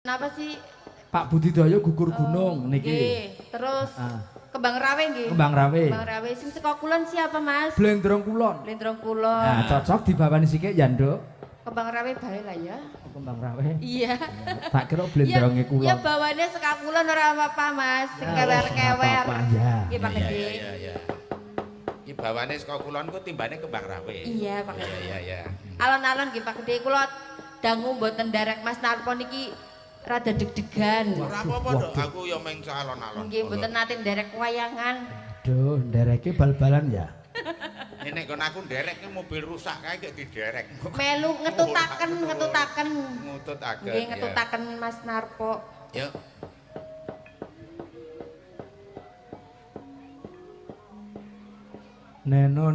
Napa sih? Pak Budidaya gugur gunung niki. Nggih. Terus Kembang Rawe nggih. Kembang Rawe. Kembang Rawe sing saka kulon siapa, Mas? Blendrong kulon. Blendrong kulon. Nah, cocok dibawani sithik ya, Nduk. Kembang Rawe bae lah ya. Kembang Rawe. Iya. Tak kira blendronge kulon. Ya bawane saka kulon ora apa-apa, Mas. Sing kewer-kewer. Ya. Nggih, Pak Gede. Iya. Iki bawane saka kulon ku timbane Kembang Rawe. Iya, Pak Gede. Iya. Alon-alon nggih Pak Gede, kula dangu mboten nderek Mas Narpo niki rada deg-degan. Ora apa-apa, Dok. Aku ya meng alon-alon. Nggih, mboten nate nderek wayangan. Aduh, ndereke bal-balan ya. Nek kon aku nderek mobil rusak kae gek diderek. Melu ngetutaken. Ngututaken. Nggih, ngetutaken Mas Narpo. Yuk. Neno.